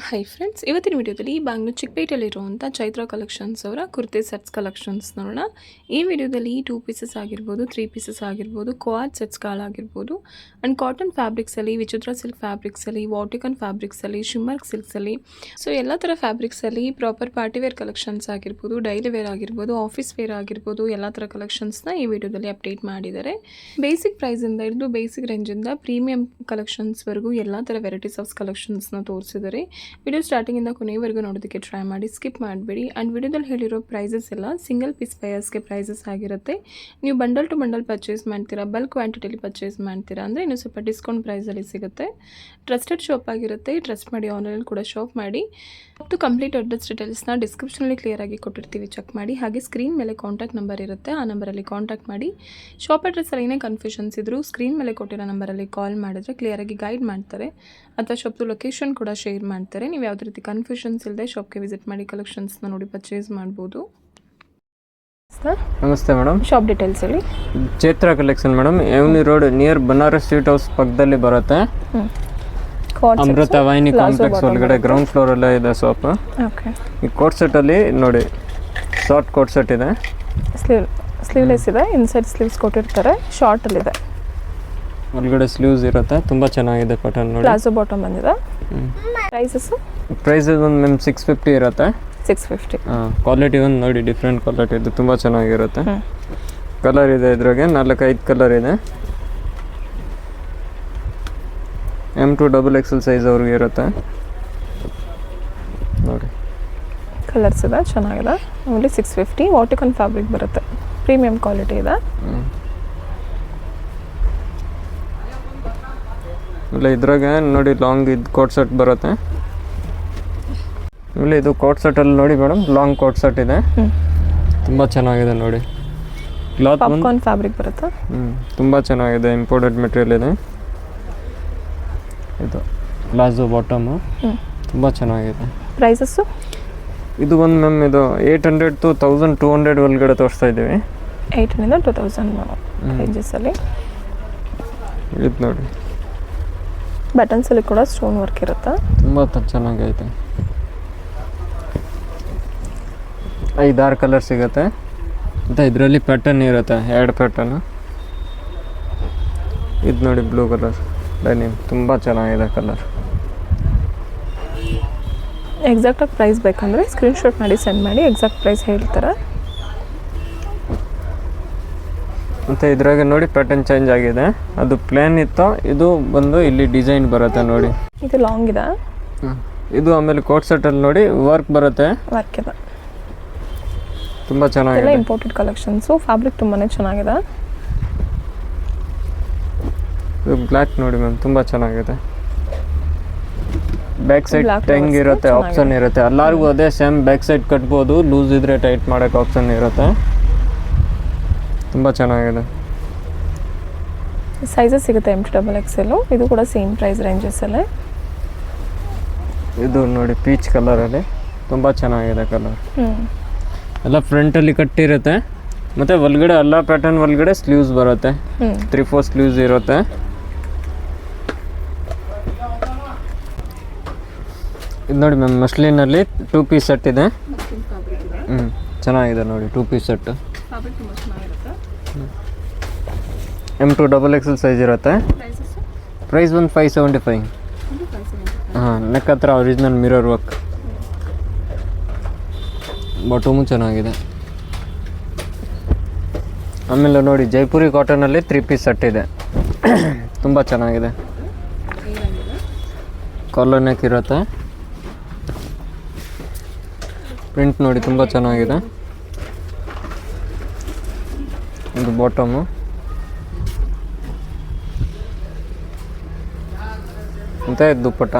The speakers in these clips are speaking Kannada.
ಹೈ ಫ್ರೆಂಡ್ಸ್, ಇವತ್ತಿನ ವಿಡಿಯೋದಲ್ಲಿ ಬ್ಯಾಂಗ್ಳೂರು ಚಿಕ್ಕಪೇಟೆಯಲ್ಲಿರುವಂಥ ಚೈತ್ರ ಕಲೆಕ್ಷನ್ಸ್ ಅವರ ಕುರ್ತಿ ಸೆಟ್ಸ್ ಕಲೆಕ್ಷನ್ಸ್ ನೋಡೋಣ. ಈ ವಿಡಿಯೋದಲ್ಲಿ 2 ಪೀಸಸ್ ಆಗಿರ್ಬೋದು, 3 ಪೀಸಸ್ ಆಗಿರ್ಬೋದು, ಕೋಆಟ್ ಸೆಟ್ಸ್ಗಳಾಗಿರ್ಬೋದು ಆ್ಯಂಡ್ ಕಾಟನ್ ಫ್ಯಾಬ್ರಿಕ್ಸಲ್ಲಿ, ವಿಚಿತ್ರ ಸಿಲ್ಕ್ ಫ್ಯಾಬ್ರಿಕ್ಸಲ್ಲಿ, ವಾಟಿಕನ್ ಫ್ಯಾಬ್ರಿಕ್ಸಲ್ಲಿ, ಶಿಮ್ಮರ್ ಸಿಲ್ಕ್ಸಲ್ಲಿ, ಸೊ ಎಲ್ಲ ಥರ ಫ್ಯಾಬ್ರಿಕ್ಸಲ್ಲಿ ಪ್ರಾಪರ್ ಪಾರ್ಟಿವೇರ್ ಕಲೆಕ್ಷನ್ಸ್ ಆಗಿರ್ಬೋದು, ಡೈಲಿ ವೇರ್ ಆಗಿರ್ಬೋದು, ಆಫೀಸ್ ವೇರ್ ಆಗಿರ್ಬೋದು, ಎಲ್ಲ ಥರ ಕಲೆಕ್ಷನ್ಸ್ನ ಈ ವಿಡಿಯೋದಲ್ಲಿ ಅಪ್ಡೇಟ್ ಮಾಡಿದ್ದಾರೆ. ಬೇಸಿಕ್ ಪ್ರೈಸಿಂದ ಹಿಡಿದು ಬೇಸಿಕ್ ರೇಂಜಿಂದ ಪ್ರೀಮಿಯಂ ಕಲೆಕ್ಷನ್ಸ್ವರೆಗೂ ಎಲ್ಲ ಥರ ವೆರೈಟೀಸ್ ಆಫ್ ಕಲೆಕ್ಷನ್ಸ್ನ ತೋರಿಸಿದ್ದಾರೆ. ವಿಡಿಯೋ ಸ್ಟಾರ್ಟಿಂಗಿಂದ ಕೊನೆಯವರೆಗೂ ನೋಡೋದಕ್ಕೆ ಟ್ರೈ ಮಾಡಿ, ಸ್ಕಿಪ್ ಮಾಡಬೇಡಿ. ಆ್ಯಂಡ್ ವಿಡಿಯೋದಲ್ಲಿ ಹೇಳಿರೋ ಪ್ರೈಸಸ್ ಎಲ್ಲ ಸಿಂಗಲ್ ಪೀಸ್ ಬಯರ್ಸ್ಗೆ ಪ್ರೈಸಸ್ ಆಗಿರುತ್ತೆ. ನೀವು ಬಂಡಲ್ ಟು ಬಂಡಲ್ ಪರ್ಚೇಸ್ ಮಾಡ್ತೀರಾ, ಬಲ್ಕ್ ಕ್ವಾಂಟಿಟಿಲಿ ಪರ್ಚೇಸ್ ಮಾಡ್ತೀರಾ ಅಂದರೆ ಇನ್ನೂ ಸ್ವಲ್ಪ ಡಿಸ್ಕೌಂಟ್ ಪ್ರೈಸಲ್ಲಿ ಸಿಗುತ್ತೆ. ಟ್ರಸ್ಟೆಡ್ ಶಾಪ್ ಆಗಿರುತ್ತೆ, ಟ್ರಸ್ಟ್ ಮಾಡಿ ಆನ್ಲೈನಲ್ಲಿ ಕೂಡ ಶಾಪ್ ಮಾಡಿ. ಮತ್ತು ಕಂಪ್ಲೀಟ್ ಅಡ್ರೆಸ್ ಡೀಟೇಲ್ಸ್ನ ಡಿಸ್ಕ್ರಿಪ್ಷನಲ್ಲಿ ಕ್ಲಿಯರಾಗಿ ಕೊಟ್ಟಿರ್ತೀವಿ, ಚೆಕ್ ಮಾಡಿ. ಹಾಗೆ ಸ್ಕ್ರೀನ್ ಮೇಲೆ ಕಾಂಟ್ಯಾಕ್ಟ್ ನಂಬರ್ ಇರುತ್ತೆ, ಆ ನಂಬರಲ್ಲಿ ಕಾಂಟ್ಯಾಕ್ಟ್ ಮಾಡಿ. ಶಾಪ್ ಅಡ್ರೆಸ್ಸಲ್ಲಿ ಏನೇ ಕನ್ಫ್ಯೂಷನ್ಸ್ ಇದ್ದರೂ ಸ್ಕ್ರೀನ್ ಮೇಲೆ ಕೊಟ್ಟಿರೋ ನಂಬರಲ್ಲಿ ಕಾಲ್ ಮಾಡಿದ್ರೆ ಕ್ಲಿಯರಾಗಿ ಗೈಡ್ ಮಾಡ್ತಾರೆ, ಅಥವಾ ಶಾಪ್ದು ಲೊಕೇಶನ್ ಕೂಡ ಶೇರ್ ಮಾಡ್ತಾರೆ. ನೀವು ಯಾವುದೇ ರೀತಿ ಕನ್ಫ್ಯೂಷನ್ಸ್ ಇಲ್ಲದೆ ಶಾಪ್ಗೆ ವಿಸಿಟ್ ಮಾಡಿ ಕಲೆಕ್ಷನ್ಸ್ನ ನೋಡಿ ಪರ್ಚೇಸ್ ಮಾಡ್ಬೋದು. ನಮಸ್ತೆ ಮೇಡಮ್, ಶಾಪ್ ಡೀಟೇಲ್ಸ್ ಹೇಳಿ. Chaitra collection madam, avenue road near Banaras sweet house ಪಕ್ಕದಲ್ಲಿ ಬರುತ್ತೆ. ಅಮೃತ ವಾಹಿನಿ ಕಾಂಪ್ಲೆಕ್ಸ್ ಒಳಗಡೆ ಗ್ರೌಂಡ್ ಫ್ಲೋರ್ ಅಲ್ಲೇ ಇದೆ ಶಾಪ್. ಈ ಕೋಟ್ ಸೆಟ್ ಅಲ್ಲಿ ನೋಡಿ, ಶಾರ್ಟ್ ಕೋಟ್ ಸೆಟ್ ಇದೆ, ಸ್ಲೀವ್ಲೆಸ್ ಇದೆ, ಇನ್ಸೈಡ್ ಸ್ಲೀವ್ಸ್ ಕೊಟ್ಟಿರ್ತಾರೆ, ಶಾರ್ಟ್ ಅಲ್ಲಿ ಇದೆ, ಒಳಗಡೆ ಸ್ಲೀವ್ಸ್ ಇರುತ್ತೆ. ತುಂಬಾ ಚೆನ್ನಾಗಿದೆ ಪ್ಯಾಟರ್ನ್ ನೋಡಿ. ಪ್ಲಾಜೋ ಬಾಟಮ್ ಬಂದಿದೆ. ಪ್ರೈಸ್ ಒಂದು ಮ್ಯಾಮ್ 650 ಇರುತ್ತೆ. 650. ಕ್ವಾಲಿಟಿ ಒಂದು ನೋಡಿ, ಡಿಫ್ರೆಂಟ್ ಕ್ವಾಲಿಟಿ ಇದು, ತುಂಬ ಚೆನ್ನಾಗಿರುತ್ತೆ. ಕಲರ್ ಇದೆ ಇದ್ರಾಗೆ, 4-5 ಕಲರ್ ಇದೆ. M2 XXL ಸೈಜ್ ಅವ್ರಿಗೆ ಇರುತ್ತೆ ನೋಡಿ. ಕಲರ್ಸ್ ಇದೆ, ಚೆನ್ನಾಗಿದೆ. ಓನ್ಲಿ 650. ವಾಟಿಕನ್ ಫ್ಯಾಬ್ರಿಕ್ ಬರುತ್ತೆ, ಪ್ರೀಮಿಯಂ ಕ್ವಾಲಿಟಿ ಇದೆ. ಇಲ್ಲ ಇದ್ರಾಗೆ ನೋಡಿ, ಲಾಂಗ್ ಇದು ಕೋಟ್ ಸೆಟ್ ಬರುತ್ತೆ. ಇಲ್ಲ ಇದು ಕೋಟ್ ಸೆಟ್ಟಲ್ಲಿ ನೋಡಿ ಮೇಡಮ್, ಲಾಂಗ್ ಕೋಟ್ ಸೆಟ್ ಇದೆ, ತುಂಬ ಚೆನ್ನಾಗಿದೆ ನೋಡಿ. ಕ್ಲಾತ್ ಪಾಪ್ಕಾರ್ನ್ ಫ್ಯಾಬ್ರಿಕ್ ಬರುತ್ತೆ. ತುಂಬ ಚೆನ್ನಾಗಿದೆ, ಇಂಪೋರ್ಟೆಡ್ ಮೆಟೀರಿಯಲ್ ಇದೆ. ಇದು ಪ್ಲಾಜೋ ಬಾಟಮು, ತುಂಬ ಚೆನ್ನಾಗಿದೆ. ಪ್ರೈಸಸ್ಸು ಇದು ಒಂದು ಮ್ಯಾಮ್ ಇದು 800 to 1200 ಒಳಗಡೆ ತೋರಿಸ್ತಾ ಇದ್ದೀವಿ. 800 to 2000 ರೇಂಜಸಲ್ಲಿ ಇದು ನೋಡಿ. ಬಟನ್ಸಲ್ಲಿ ಕೂಡ ಸ್ಟೋನ್ ವರ್ಕ್ ಇರುತ್ತೆ, ತುಂಬ ಚೆನ್ನಾಗೈತೆ. 5-6 ಕಲರ್ ಸಿಗುತ್ತೆ ಮತ್ತು ಇದರಲ್ಲಿ ಪ್ಯಾಟರ್ನ್ ಇರುತ್ತೆ, 2 ಪ್ಯಾಟರ್ನ್. ಇದು ನೋಡಿ, ಬ್ಲೂ ಕಲರ್ ಡೈನಿಮ್, ತುಂಬ ಚೆನ್ನಾಗಿದೆ ಕಲರ್. ಎಕ್ಸಾಕ್ಟಾಗಿ ಪ್ರೈಸ್ ಬೇಕಂದರೆ ಸ್ಕ್ರೀನ್ಶಾಟ್ ಮಾಡಿ ಸೆಂಡ್ ಮಾಡಿ, ಎಕ್ಸಾಕ್ಟ್ ಪ್ರೈಸ್ ಹೇಳ್ತಾರೆ. ಮತ್ತು ಇದ್ರಾಗೆ ನೋಡಿ ಪ್ಯಾಟರ್ನ್ ಚೇಂಜ್ ಆಗಿದೆ. ಅದು ಪ್ಲೇನ್ ಇತ್ತು, ಇದು ಬಂದು ಇಲ್ಲಿ ಡಿಸೈನ್ ಬರುತ್ತೆ ನೋಡಿ. ಇದು ಲಾಂಗ್ ಇದೆ. ಇದು ಆಮೇಲೆ ಕೋಟ್ ಸೆಟ್ಟಲ್ಲಿ ನೋಡಿ ವರ್ಕ್ ಬರುತ್ತೆ, ವರ್ಕ್ ಇದೆ, ತುಂಬ ಚೆನ್ನಾಗಿದೆ. ಇಂಪೋರ್ಟೆಡ್ ಕಲೆಕ್ಷನ್ಸು, ಫ್ಯಾಬ್ರಿಕ್ ತುಂಬಾ ಚೆನ್ನಾಗಿದೆ. ಇದು ಬ್ಲ್ಯಾಕ್ ನೋಡಿ ಮ್ಯಾಮ್, ತುಂಬ ಚೆನ್ನಾಗಿದೆ. ಬ್ಯಾಕ್ ಸೈಡ್ ಟೆಂಗ್ ಇರುತ್ತೆ, ಆಪ್ಷನ್ ಇರುತ್ತೆ. ಎಲ್ಲರಿಗೂ ಅದೇ ಸೇಮ್ ಬ್ಯಾಕ್ ಸೈಡ್ ಕಟ್ಬೋದು, ಲೂಸ್ ಇದ್ರೆ ಟೈಟ್ ಮಾಡೋಕ್ಕೆ ಆಪ್ಷನ್ ಇರುತ್ತೆ. ತುಂಬ ಚೆನ್ನಾಗಿದೆ. ಸೈಜಸ್ ಸಿಗುತ್ತೆ M2 XXL. ಇದು ಕೂಡ ಸೇಮ್ ಪ್ರೈಸ್ ರೇಂಜಸ್ಸಲ್ಲೇ. ಇದು ನೋಡಿ ಪೀಚ್ ಕಲರಲ್ಲಿ, ತುಂಬ ಚೆನ್ನಾಗಿದೆ ಕಲರ್. ಎಲ್ಲ ಫ್ರಂಟಲ್ಲಿ ಕಟ್ಟಿರುತ್ತೆ, ಮತ್ತು ಒಳಗಡೆ ಎಲ್ಲ ಪ್ಯಾಟರ್ನ್ ಒಳಗಡೆ ಸ್ಲೀವ್ಸ್ ಬರುತ್ತೆ, 3-4 ಸ್ಲೀವ್ಸ್ ಇರುತ್ತೆ. ಇದು ನೋಡಿ ಮ್ಯಾಮ್, ಮಸ್ಲಿನಲ್ಲಿ 2 ಪೀಸ್ ಸೆಟ್ ಇದೆ. ಚೆನ್ನಾಗಿದೆ ನೋಡಿ, 2 piece set. M2 XXL size ಇರುತ್ತೆ. ಪ್ರೈಸ್ ಒಂದು 575. ನೆಕ್ ಹತ್ರ ಒರಿಜಿನಲ್ ಮಿರರ್ ವರ್ಕ್. ಬಾಟಮು ಚೆನ್ನಾಗಿದೆ. ಆಮೇಲೆ ನೋಡಿ, ಜೈಪುರಿ ಕಾಟನಲ್ಲಿ 3 ಪೀಸ್ ಸೆಟ್ ಇದೆ, ತುಂಬ ಚೆನ್ನಾಗಿದೆ. ಕಾಲರ್ ನೆಕ್ ಇರುತ್ತೆ. ಪ್ರಿಂಟ್ ನೋಡಿ, ತುಂಬ ಚೆನ್ನಾಗಿದೆ. ಇದು ಬಾಟಮು, ಮತ್ತು ದುಪ್ಪಟ್ಟ.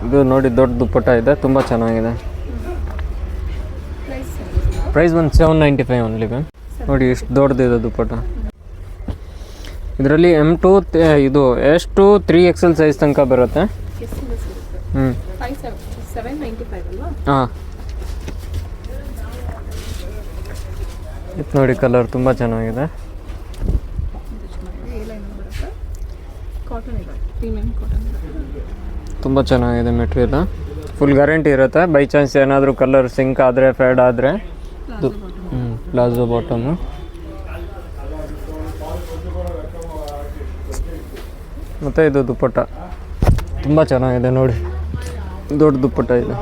ಇದು ನೋಡಿ, ದೊಡ್ಡ ದುಪ್ಪಟ್ಟ ಇದೆ, ತುಂಬ ಚೆನ್ನಾಗಿದೆ. ಪ್ರೈಸ್ ಒಂದು 795 ಓನ್ಲಿ ಮ್ಯಾಮ್. ನೋಡಿ ಎಷ್ಟು ದೊಡ್ಡದಿದೆ ದುಪ್ಪಟ್ಟ. ಇದರಲ್ಲಿ M2 ಇದು ಎಷ್ಟು 3XL ಸೈಜ್ ತನಕ ಬರುತ್ತೆ. ಹಾಂ, ಇದು ನೋಡಿ ಕಲರ್ ತುಂಬ ಚೆನ್ನಾಗಿದೆ. ಕಾಟನ್ ಇದೆ. Premium cotton. ತುಂಬ ಚೆನ್ನಾಗಿದೆ ಮೆಟೀರಿಯಲ್. ಫುಲ್ ಗ್ಯಾರಂಟಿ ಇರುತ್ತೆ. ಬೈ ಚಾನ್ಸ್ ಏನಾದರೂ ಕಲರ್ ಸಿಂಕ್ ಆದರೆ ಫೇಡ್ ಆದರೆ ಪ್ಲಾಜೋ ಬಾಟಮು. ಮತ್ತು ಇದು ದುಪ್ಪಟ್ಟ ತುಂಬ ಚೆನ್ನಾಗಿದೆ ನೋಡಿ, ದೊಡ್ಡ ದುಪ್ಪಟ್ಟ ಇದೆ.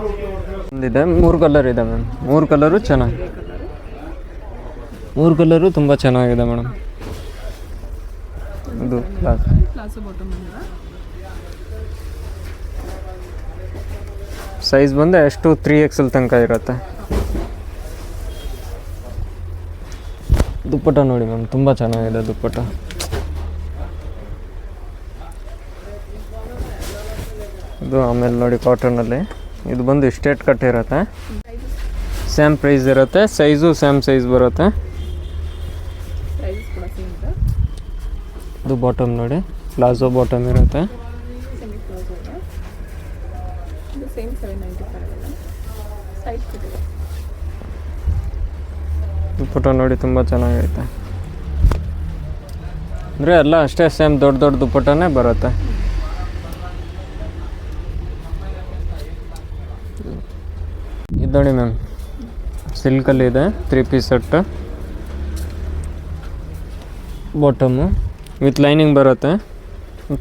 ಒಂದಿದೆ 3 ಕಲರ್ ಇದೆ ಮ್ಯಾಮ್. 3 ಕಲರು ಚೆನ್ನಾಗಿ, 3 ಕಲರು ತುಂಬ ಚೆನ್ನಾಗಿದೆ ಮೇಡಮ್. ಇದು ಪ್ಲಾಜೋ ಬಾಟಮ್ ಬಂದಿದೆ. ಸೈಜ್ ಬಂದು ಎಷ್ಟು 3XL ತನಕ ಇರುತ್ತೆ. ದುಪ್ಪಟ್ಟ ನೋಡಿ ಮ್ಯಾಮ್, ತುಂಬ ಚೆನ್ನಾಗಿದೆ ದುಪ್ಪಟ್ಟ. ಇದು ಆಮೇಲೆ ನೋಡಿ ಕಾಟನಲ್ಲಿ ಇದು ಬಂದು ಸ್ಟ್ರೇಟ್ ಕಟ್ ಇರುತ್ತೆ. ಸೇಮ್ ಪ್ರೈಸ್ ಇರುತ್ತೆ. ಸೈಜು ಸೇಮ್ ಸೈಜ್ ಬರುತ್ತೆ. ಇದು ಬಾಟಮ್ ನೋಡಿ, ಪ್ಲಾಜೋ ಬಾಟಮ್ ಇರುತ್ತೆ. ದುಪ್ಪಟ್ಟ ನೋಡಿ ತುಂಬ ಚೆನ್ನಾಗೈತೆ. ಅಂದರೆ ಎಲ್ಲ ಅಷ್ಟೇ ಸೇಮ್ ದೊಡ್ಡ ದೊಡ್ಡ ದುಪ್ಪಟ್ಟನೇ ಬರುತ್ತೆ. ಇದು ನೋಡಿ ಮ್ಯಾಮ್, ಸಿಲ್ಕಲ್ಲಿ ಇದೆ 3 piece set. Bottom with lining ಬರುತ್ತೆ.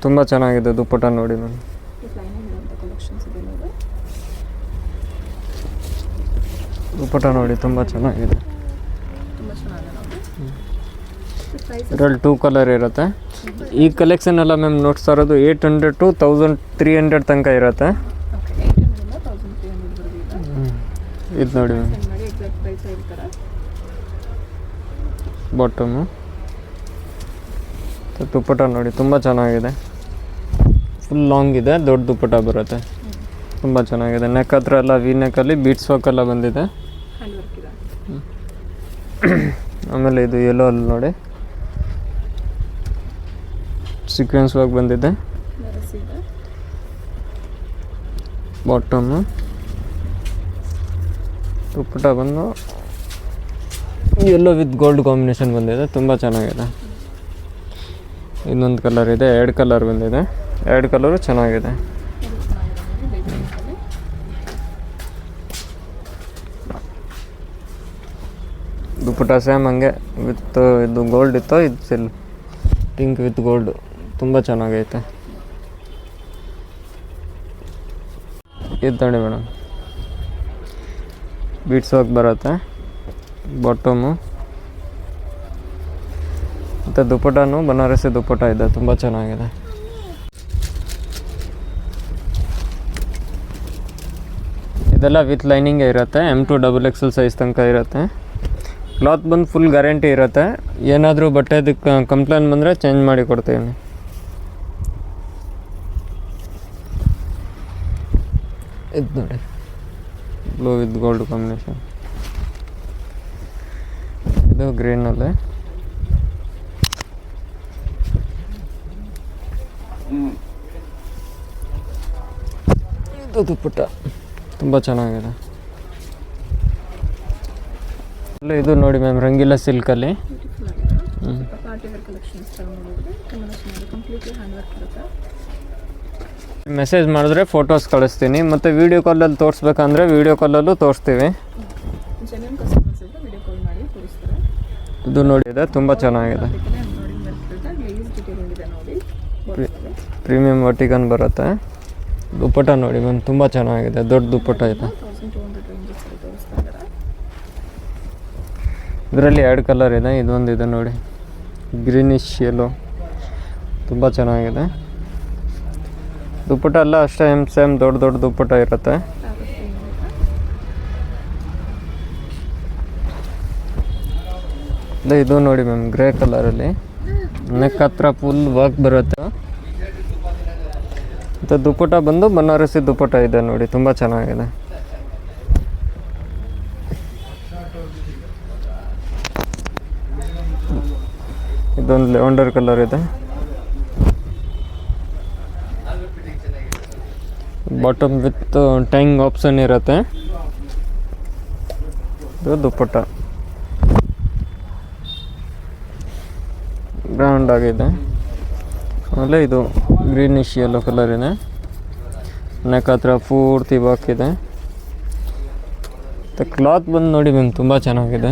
ತುಂಬ ಚೆನ್ನಾಗಿದೆ ದುಪ್ಪಟ್ಟ ನೋಡಿ ಮ್ಯಾಮ್. ದುಪ್ಪಟ್ಟ ನೋಡಿ ತುಂಬ ಚೆನ್ನಾಗಿದೆ. ಇದರಲ್ಲಿ 2 ಕಲರ್ ಇರುತ್ತೆ. ಈ ಕಲೆಕ್ಷನ್ ಎಲ್ಲ ಮ್ಯಾಮ್ ನೋಡ್ತಾ ಇರೋದು 800 to 1300 ತನಕ ಇರುತ್ತೆ. ಇದು ನೋಡಿ ಮ್ಯಾಮ್, ಬಾಟಮು. ದುಪ್ಪಟ್ಟ ನೋಡಿ ತುಂಬ ಚೆನ್ನಾಗಿದೆ. ಫುಲ್ ಲಾಂಗ್ ಇದೆ, ದೊಡ್ಡ ದುಪ್ಪಟ್ಟ ಬರುತ್ತೆ. ತುಂಬ ಚೆನ್ನಾಗಿದೆ. ನೆಕ್ ಹತ್ರ ಎಲ್ಲ ವಿ ನೆಕ್ಕಲ್ಲಿ ಬೀಟ್ಸ್ ವರ್ಕ್ ಎಲ್ಲ ಬಂದಿದೆ. ಆಮೇಲೆ ಇದು ಯೆಲ್ಲೋ ಅಲ್ಲಿ ನೋಡಿ ಸೀಕ್ವೆನ್ಸ್ ವರ್ಕ್ ಬಂದಿದೆ. ಬಾಟಮು ದುಪ್ಪಟ್ಟ ಬಂದು ಯೆಲ್ಲೋ ವಿತ್ ಗೋಲ್ಡ್ ಕಾಂಬಿನೇಷನ್ ಬಂದಿದೆ. ತುಂಬ ಚೆನ್ನಾಗಿದೆ. ಇನ್ನೊಂದು ಕಲರ್ ಇದೆ, 2 ಕಲರ್ ಬಂದಿದೆ. 2 ಕಲರು ಚೆನ್ನಾಗಿದೆ. ದುಪ್ಪಟ್ಟ ಸೇಮ್ ಹಂಗೆ ವಿತ್ ಇದು ಗೋಲ್ಡ್ ಇತ್ತು, ಇದು ಪಿಂಕ್ ವಿತ್ ಗೋಲ್ಡ್. ತುಂಬ ಚೆನ್ನಾಗೈತೆ. ಇದು ನೋಡಿ ಮೇಡಮ್, ಬೀಟ್ಸ್ ವರ್ಕ್ ಬರುತ್ತೆ. ಬಾಟಮು ಮತ್ತು ದುಪ್ಪಟ್ಟನು ಬನಾರಸಿ ದುಪ್ಪಟ್ಟ ಇದೆ. ತುಂಬ ಚೆನ್ನಾಗಿದೆ. ಇದೆಲ್ಲ ವಿತ್ ಲೈನಿಂಗೇ ಇರುತ್ತೆ. M2 XXL ಸೈಜ್ ತನಕ ಇರುತ್ತೆ. ಕ್ಲಾತ್ ಬಂದು ಫುಲ್ ಗ್ಯಾರಂಟಿ ಇರುತ್ತೆ. ಏನಾದರೂ ಬಟ್ಟೆದಕ್ಕೆ ಕಂಪ್ಲೇಂಟ್ ಬಂದರೆ ಚೇಂಜ್ ಮಾಡಿ ಕೊಡ್ತೀನಿ. ಇದು ನೋಡಿ, ಬ್ಲೂ ವಿತ್ ಗೋಲ್ಡ್ ಕಾಂಬಿನೇಷನ್. ಇದು ಗ್ರೀನಲ್ಲಿ. ಇದು ದುಪ್ಪಟ್ಟ ತುಂಬ ಚೆನ್ನಾಗಿದೆ. ಇದು ನೋಡಿ ಮ್ಯಾಮ್, ರಂಗಿಲ್ಲ ಸಿಲ್ಕಲ್ಲಿ. ಮೆಸೇಜ್ ಮಾಡಿದ್ರೆ ಫೋಟೋಸ್ ಕಳಿಸ್ತೀನಿ. ಮತ್ತು ವೀಡಿಯೋ ಕಾಲಲ್ಲಿ ತೋರಿಸ್ಬೇಕಂದ್ರೆ ವೀಡಿಯೋ ಕಾಲಲ್ಲೂ ತೋರಿಸ್ತೀವಿ. ಇದು ನೋಡಿ, ಇದೆ ತುಂಬ ಚೆನ್ನಾಗಿದೆ. ಪ್ರೀಮಿಯಂ ವರ್ಟಿಕನ್ ಬರುತ್ತೆ. ದುಪ್ಪಟ್ಟ ನೋಡಿ ಮ್ಯಾಮ್, ತುಂಬ ಚೆನ್ನಾಗಿದೆ. ದೊಡ್ಡ ದುಪ್ಪಟ್ಟ ಇದೆ. ಇದರಲ್ಲಿ 2 ಕಲರ್ ಇದೆ. ಇದೊಂದಿದೆ ನೋಡಿ, ಗ್ರೀನಿಶ್ ಯೆಲ್ಲೋ. ತುಂಬ ಚೆನ್ನಾಗಿದೆ. ದುಪ್ಪಟ್ಟ ಎಲ್ಲ ಅಷ್ಟೇ ಸೇಮ್ ದೊಡ್ಡ ದೊಡ್ಡ ದುಪ್ಪಟ್ಟ ಇರುತ್ತೆ. ಇದು ನೋಡಿ ಮ್ಯಾಮ್, ಗ್ರೇ ಕಲರಲ್ಲಿ. ನೆಕ್ ಹತ್ರ ಫುಲ್ ವರ್ಕ್ ಬರುತ್ತೆ. ಮತ್ತು ದುಪ್ಪಟ್ಟ ಬಂದು ಬನಾರಸಿ ದುಪ್ಪಟ್ಟ ಇದೆ ನೋಡಿ, ತುಂಬ ಚೆನ್ನಾಗಿದೆ. ಇದೊಂದು ಲೆವೆಂಡರ್ ಕಲರ್ ಇದೆ. ಬಾಟಮ್ ವಿತ್ ಟೈಂಗ್ ಆಪ್ಷನ್ ಇರುತ್ತೆ. ಇದು ದುಪ್ಪಟ್ಟ ಗ್ರೌಂಡ್ ಆಗಿದೆ. ಆಮೇಲೆ ಇದು ಗ್ರೀನಿಶ್ ಯೆಲ್ಲೋ ಕಲರ್ ಇದೆ. ನೆಕ್ ಹತ್ರ ಪೂರ್ತಿ ವರ್ಕ್ ಇದೆ. ಮತ್ತು ಕ್ಲಾತ್ ಬಂದು ನೋಡಿ ಮ್ಯಾಮ್ ತುಂಬ ಚೆನ್ನಾಗಿದೆ.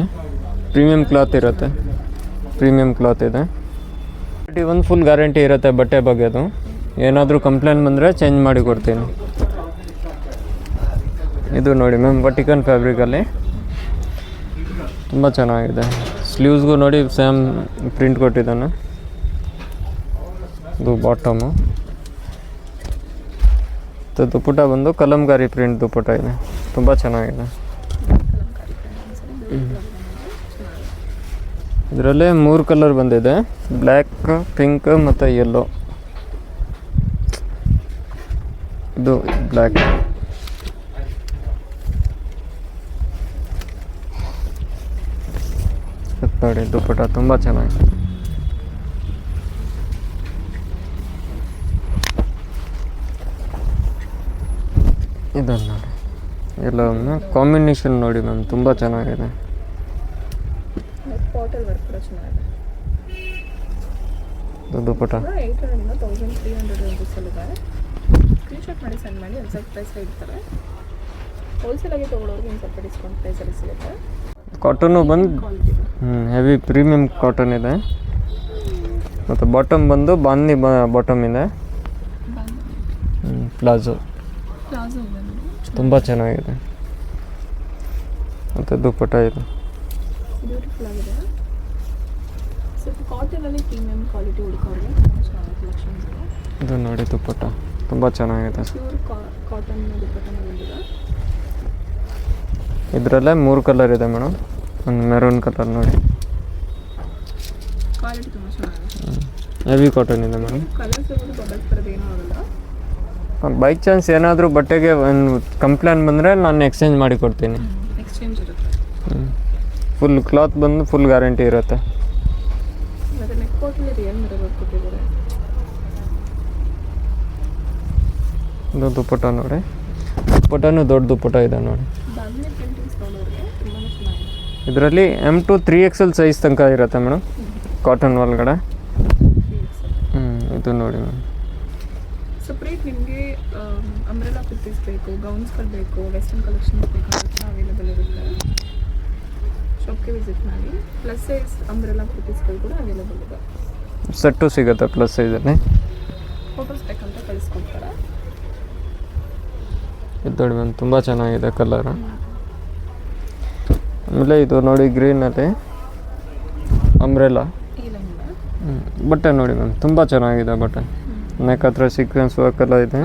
ಪ್ರೀಮಿಯಂ ಕ್ಲಾತ್ ಇರುತ್ತೆ. ಪ್ರೀಮಿಯಂ ಕ್ಲಾತ್ ಇದೆ. ಒಂದು ಫುಲ್ ಗ್ಯಾರಂಟಿ ಇರುತ್ತೆ ಬಟ್ಟೆ ಬಗ್ಗೆದು. ಏನಾದರೂ ಕಂಪ್ಲೇಂಟ್ ಬಂದರೆ ಚೇಂಜ್ ಮಾಡಿ ಕೊಡ್ತೀನಿ. ಇದು ನೋಡಿ ಮ್ಯಾಮ್ ವಟಿಕನ್ ಫ್ಯಾಬ್ರಿಕಲ್ಲಿ ತುಂಬ ಚೆನ್ನಾಗಿದೆ. ಸ್ಲೀವ್ಸ್ಗೂ ನೋಡಿ ಸೇಮ್ ಪ್ರಿಂಟ್ ಕೊಟ್ಟಿದ್ದಾನೆ. ಇದು ಬಾಟಮು. ಮತ್ತು ದುಪ್ಪಟ ಬಂದು ಕಲಂಕಾರಿ ಪ್ರಿಂಟ್ ದುಪ್ಪಟ ಇದೆ. ತುಂಬ ಚೆನ್ನಾಗಿದೆ. ಇದರಲ್ಲೇ 3 ಕಲರ್ ಬಂದಿದೆ, ಬ್ಲ್ಯಾಕ್, ಪಿಂಕ್ ಮತ್ತು ಯೆಲ್ಲೋ. ಇದು ಬ್ಲ್ಯಾಕ್. ನೋಡಿ ದುಪ್ಪಟ ತುಂಬ ಚೆನ್ನಾಗಿದೆ. ಇದನ್ನು ನೋಡಿ ಎಲ್ಲ ಕಾಂಬಿನೇಷನ್ ನೋಡಿ ಮ್ಯಾಮ್ ತುಂಬ ಚೆನ್ನಾಗಿದೆ. ದುಪ್ಪಟ ಸ್ಕ್ರೀನ್ಶಾಟ್ ಮಾಡಿ ಸೆಂಡ್ ಮಾಡಿ ಎಕ್ಸಾಕ್ಟ್ ಪ್ರೈಸ್ ಹೇಳ್ತಾರೆ. ಹೋಲ್ಸೇಲಾಗಿ ತೊಗೊಳೋರಿಗೆ ಒಂದು ಸ್ವಲ್ಪ ಡಿಸ್ಕೌಂಟ್ ಪ್ರೈಸಲ್ಲಿ ಸಿಗುತ್ತೆ. ಕಾಟನ್ನು ಬಂದು ಹೆವಿ ಪ್ರೀಮಿಯಂ ಕಾಟನ್ ಇದೆ. ಮತ್ತು ಬಾಟಮ್ ಬಂದು ಬಾಂದಿ ಬಾಟಮ್ ಇದೆ. ಪ್ಲಾಜೋ ತುಂಬ ಚೆನ್ನಾಗಿದೆ. ಮತ್ತು ದುಪ್ಪಟ ಇದೆ. ಬ್ಯೂಟಿಫುಲ್ ಆಗಿದೆ. ಸ್ವಲ್ಪ ಕಾಟನಲ್ಲಿ ಪ್ರೀಮಿಯಂ ಕ್ವಾಲಿಟಿ ಹುಡುಕೋರಿಗೆ ಕಲೆಕ್ಷನ್ಸ್ ಇದೆ. ಇದು ನೋಡಿ ದುಪ್ಪಟ ತುಂಬ ಚೆನ್ನಾಗಿದೆ. ಪ್ಯೂರ್ ಕಾಟನ್ ದುಪ್ಪಟ್ಟನೇ ಬಂದಿದೆ. ಇದರಲ್ಲೇ 3 ಕಲರ್ ಇದೆ ಮೇಡಮ್. ಒಂದು ಮೆರೂನ್ ಕಲರ್ ನೋಡಿ, ಕ್ವಾಲಿಟಿ ತುಂಬ ಚೆನ್ನಾಗಿದೆ. ಹೆವಿ ಕಾಟನ್ ಇದೆ ಮೇಡಮ್. ಕಲರ್ಸ್ ಬಬಲ್ಸ್ ಬರೋದು ಏನೂ ಆಗಲ್ಲ. ಬೈ ಚಾನ್ಸ್ ಏನಾದರೂ ಬಟ್ಟೆಗೆ ಒಂದು ಕಂಪ್ಲೇಂಟ್ ಬಂದರೆ ನಾನು ಎಕ್ಸ್ಚೇಂಜ್ ಮಾಡಿ ಕೊಡ್ತೀನಿ. ಎಕ್ಸ್ಚೇಂಜ್ ಇರುತ್ತೆ. ಫುಲ್ ಕ್ಲಾತ್ ಬಂದು ಫುಲ್ ಗ್ಯಾರಂಟಿ ಇರುತ್ತೆ. ಮತ್ತು ನೆಕ್ ಪಾಟಲ್ಲಿ ರಿಯಲ್ ಮಿರರ್ ವರ್ಕ್ ಕೊಟ್ಟಿದ್ದಾರೆ. ಇದು ದುಪ್ಪಟ ನೋಡಿ, ದುಪ್ಪಟನೂ ದೊಡ್ಡ ದುಪ್ಪಟ ಇದೆ ನೋಡಿ. ಬಾಂಧನಿ ಪ್ರಿಂಟಿಂಗ್ಸ್ ನೋಡೋರಿಗೆ ತುಂಬಾ ಚೆನ್ನಾಗಿದೆ. ಇದರಲ್ಲಿ M to 3XL ಸೈಜ್ ತನಕ ಇರುತ್ತೆ ಮೇಡಮ್ ಕಾಟನ್ ಒಳಗಡೆ. ಇದು ನೋಡಿ ಮ್ಯಾಮ್. ಸಪ್ರೇಟ್ ನಿಮಗೆ ಅಂಬ್ರೆಲಾ ಕುರ್ತೀಸ್ ಬೇಕು, ಗೌನ್ಸ್ಗಳು ಬೇಕು, ವೆಸ್ಟರ್ನ್ ಕಲೆಕ್ಷನ್ಸ್ ಬೇಕು ಅಂತ ಅವೈಲೇಬಲ್ ಇರುತ್ತೆ. ಶಾಪ್ಗೆ ವಿಸಿಟ್ ಮಾಡಿ. ಪ್ಲಸ್ ಸೈಜ್ ಅಂಬ್ರೆಲಾ ಕುರ್ತೀಸ್ಗಳು ಕೂಡ ಅವೈಲೇಬಲ್ ಇದೆ. ಸೆಟ್ಟು ಸಿಗುತ್ತೆ ಪ್ಲಸ್ ಸೈಜಲ್ಲಿ. ಫೋಟೋಸ್ ಬೇಕಂತ ಕಳಿಸ್ಕೊಡ್ತಾರೆ. ಇದು ನೋಡಿ ಮ್ಯಾಮ್ ತುಂಬ ಚೆನ್ನಾಗಿದೆ ಕಲರ್. ಆಮೇಲೆ ಇದು ನೋಡಿ ಗ್ರೀನಲ್ಲಿ ಅಂಬ್ರೆಲಾ ಬಟ್ಟೆ ನೋಡಿ ಮ್ಯಾಮ್ ತುಂಬ ಚೆನ್ನಾಗಿದೆ ಬಟ್ಟೆ. ನೆಕ್ ಹತ್ರ ಸೀಕ್ವೆನ್ಸ್ ವರ್ಕ್ ಎಲ್ಲ ಇದೆ.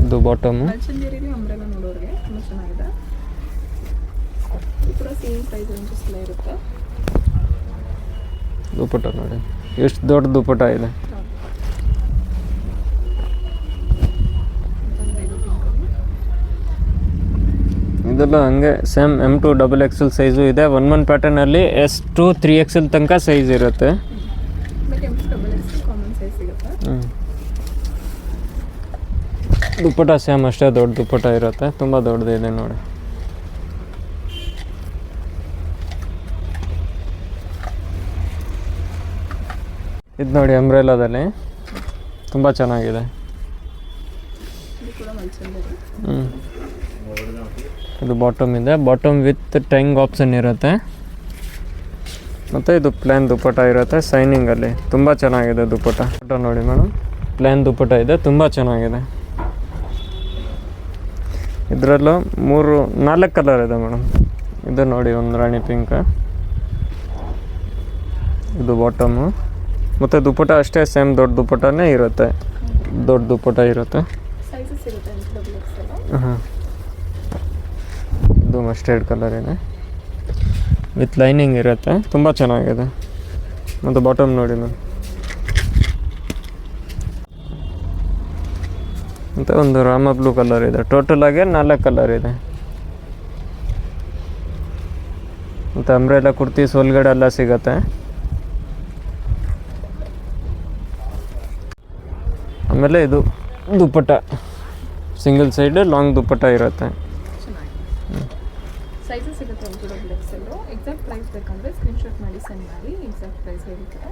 ಇದು ಬಾಟಮು. ಅಂಬ್ರೆಲಾ ನೋಡೋರಿಗೆ ತುಂಬ ಚೆನ್ನಾಗಿದೆ. ಇದು ಕೂಡ ಸೇಮ್ ಪ್ರೈಸ್ ರೇಂಜಸ್ ಎಲ್ಲ ಇರುತ್ತೆ. ದುಪ್ಪಟ ನೋಡಿ ಎಷ್ಟು ದೊಡ್ಡ ದುಪ್ಪಟ ಇದೆ. ಇದೆಲ್ಲ ಹಂಗೆ same M to XXL size ಇದೆ. 1 ಪ್ಯಾಟರ್ನಲ್ಲಿ S to 3XL ತನಕ ಸೈಜ್ ಇರುತ್ತೆ. ಕಾಮನ್ ಸೈಜ್ ಸಿಗುತ್ತೆ. ದುಪ್ಪಟ ಸೇಮ್ ಅಷ್ಟೇ ದೊಡ್ಡ ದುಪ್ಪಟ ಇರುತ್ತೆ. ತುಂಬ ದೊಡ್ಡದಿದೆ ನೋಡಿ. ಇದು ನೋಡಿ ಅಂಬ್ರೆಲಾದಲ್ಲಿ ತುಂಬ ಚೆನ್ನಾಗಿದೆ. ಇದು ಬಾಟಮ್ ಇದೆ. ಬಾಟಮ್ ವಿತ್ ಟೆಂಗ್ ಆಪ್ಷನ್ ಇರುತ್ತೆ. ಮತ್ತು ಇದು ಪ್ಲ್ಯಾನ್ ದುಪ್ಪಟ ಇರುತ್ತೆ ಸೈನಿಂಗಲ್ಲಿ. ತುಂಬ ಚೆನ್ನಾಗಿದೆ ದುಪ್ಪಟ. ನೋಡಿ ಮೇಡಮ್ ಪ್ಲ್ಯಾನ್ ದುಪ್ಪಟ ಇದೆ, ತುಂಬ ಚೆನ್ನಾಗಿದೆ. ಇದರಲ್ಲೂ 4 ಕಲರ್ ಇದೆ ಮೇಡಮ್. ಇದು ನೋಡಿ ಒಂದು ರಾಣಿ ಪಿಂಕ್. ಇದು ಬಾಟಮು. ಮತ್ತು ದುಪ್ಪಟ ಅಷ್ಟೇ ಸೇಮ್ ದೊಡ್ಡ ದುಪ್ಪಟನೇ ಇರುತ್ತೆ. ದೊಡ್ಡ ದುಪ್ಪಟ ಇರುತ್ತೆ. ಹಾಂ, ಇದು ಮಸ್ಟರ್ಡ್ ಕಲರ್ ಇದೆ ವಿತ್ ಲೈನಿಂಗ್ ಇರುತ್ತೆ. ತುಂಬ ಚೆನ್ನಾಗಿದೆ. ಮತ್ತು ಬಾಟಮ್ ನೋಡಿ ಮ್ಯಾಮ್. ಮತ್ತು ಒಂದು ರಾಮ ಬ್ಲೂ ಕಲರ್ ಇದೆ. ಟೋಟಲ್ ಆಗಿ 4 ಕಲರ್ ಇದೆ. ಮತ್ತು ಅಂಬ್ರೆಲಾ ಕುರ್ತೀಸ್ ಒಳಗಡೆ ಎಲ್ಲ ಸಿಗುತ್ತೆ. ಆಮೇಲೆ ಇದು dupatta single side long dupatta ಇರುತ್ತೆ. ಸೈಜಸ್ ಸಿಗುತ್ತೆ. ಎಕ್ಸಾಕ್ಟ್ ಪ್ರೈಸ್ ಬೇಕಂದರೆ ಸ್ಕ್ರೀನ್ಶಾಟ್ ಮಾಡಿ ಸೆಂಡ್ ಮಾಡಿ ಎಕ್ಸಾಕ್ಟ್ ಪ್ರೈಸ್ ಹೇಳ್ತಾರೆ.